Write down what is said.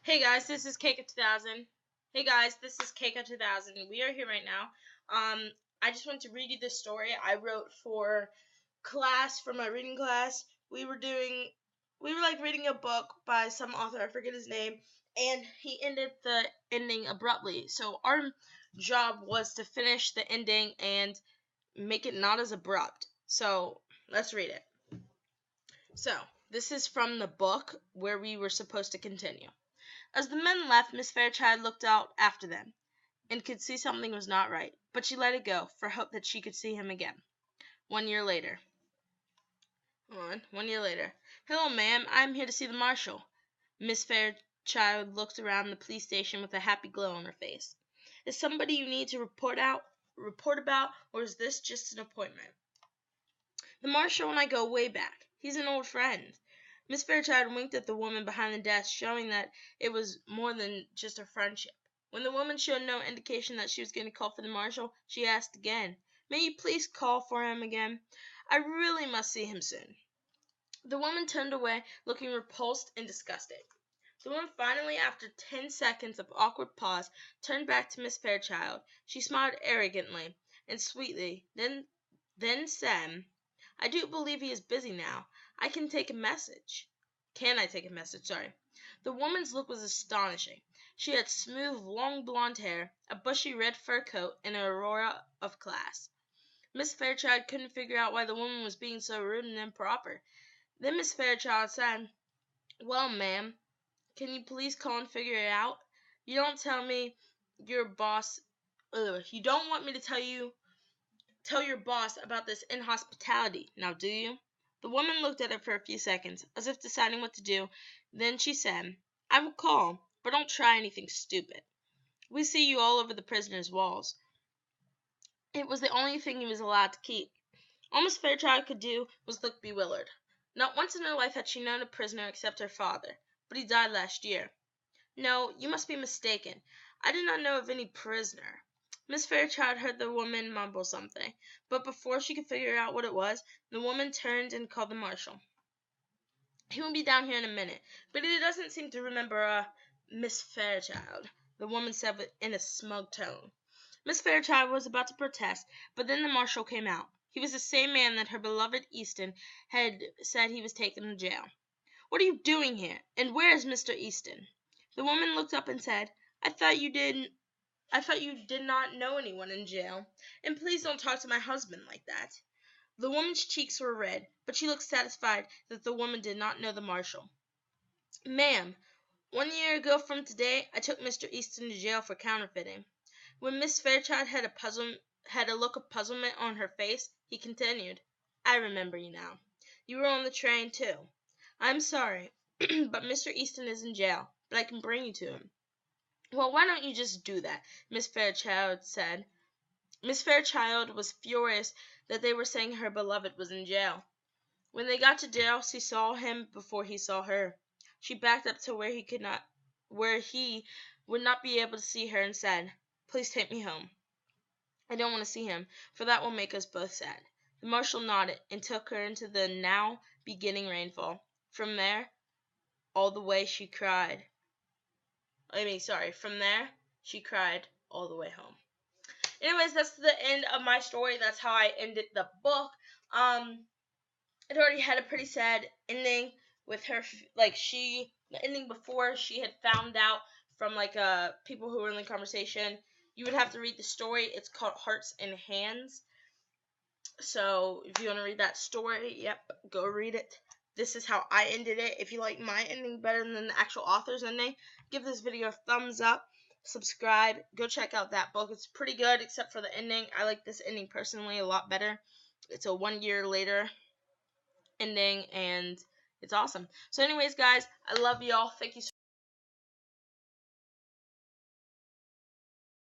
Hey guys, this is Keika2000. Hey guys, this is Keika2000. We are here right now. I just want to read you this story I wrote for class, for my reading class. We were reading a book by some author, I forget his name, and he ended the ending abruptly. So our job was to finish the ending and make it not as abrupt. So let's read it. So this is from the book where we were supposed to continue. As the men left, Miss Fairchild looked out after them, and could see something was not right, but she let it go, for hope that she could see him again. 1 year later. 1 year later. "Hello, ma'am. I am here to see the marshal." Miss Fairchild looked around the police station with a happy glow on her face. "Is somebody you need to report about, or is this just an appointment?" "The marshal and I go way back. He's an old friend." Miss Fairchild winked at the woman behind the desk, showing that it was more than just a friendship. When the woman showed no indication that she was going to call for the marshal, she asked again, "May you please call for him again? I really must see him soon." The woman turned away, looking repulsed and disgusted. The woman finally, after 10 seconds of awkward pause, turned back to Miss Fairchild. She smiled arrogantly and sweetly, then said, "I do believe he is busy now. I can take a message." "Can I take a message? Sorry." The woman's look was astonishing. She had smooth, long blonde hair, a bushy red fur coat, and an aurora of class. Miss Fairchild couldn't figure out why the woman was being so rude and improper. Then Miss Fairchild said, "Well, ma'am, can you please call and figure it out? You don't tell me your boss you don't want me to tell your boss about this inhospitality, now do you?" The woman looked at her for a few seconds, as if deciding what to do. Then she said, "I will call, but don't try anything stupid. We see you all over the prisoner's walls." It was the only thing he was allowed to keep. All Miss Fairchild could do was look bewildered. Not once in her life had she known a prisoner except her father, but he died last year. "No, you must be mistaken. I do not know of any prisoner." Miss Fairchild heard the woman mumble something, but before she could figure out what it was, the woman turned and called the marshal. "He will be down here in a minute, but he doesn't seem to remember Miss Fairchild," the woman said in a smug tone. Miss Fairchild was about to protest, but then the marshal came out. He was the same man that her beloved Easton had said he was taken to jail. "What are you doing here? And where is Mr. Easton?" The woman looked up and said, I thought you did not know anyone in jail. And please don't talk to my husband like that." The woman's cheeks were red, but she looked satisfied that the woman did not know the marshal. "Ma'am, 1 year ago from today, I took Mr. Easton to jail for counterfeiting." When Miss Fairchild had a look of puzzlement on her face, he continued, "I remember you now. You were on the train, too. I'm sorry, but Mr. Easton is in jail, but I can bring you to him." "Well, why don't you just do that?" Miss Fairchild said. Miss Fairchild was furious that they were saying her beloved was in jail. When they got to jail, she saw him before he saw her. She backed up to where he would not be able to see her, and said, "Please take me home. I don't want to see him, for that will make us both sad." The marshal nodded, and took her into the now beginning rainfall. From there, all the way she cried. From there, she cried all the way home. Anyways, that's the end of my story. That's how I ended the book. It already had a pretty sad ending with her, the ending before she had found out from, people who were in the conversation. You would have to read the story. It's called Hearts and Hands. So if you want to read that story, go read it. This is how I ended it. If you like my ending better than the actual author's ending, give this video a thumbs up, subscribe, go check out that book. It's pretty good, except for the ending. I like this ending personally a lot better. It's a 1 year later ending, and it's awesome. So anyways, guys, I love y'all. Thank you so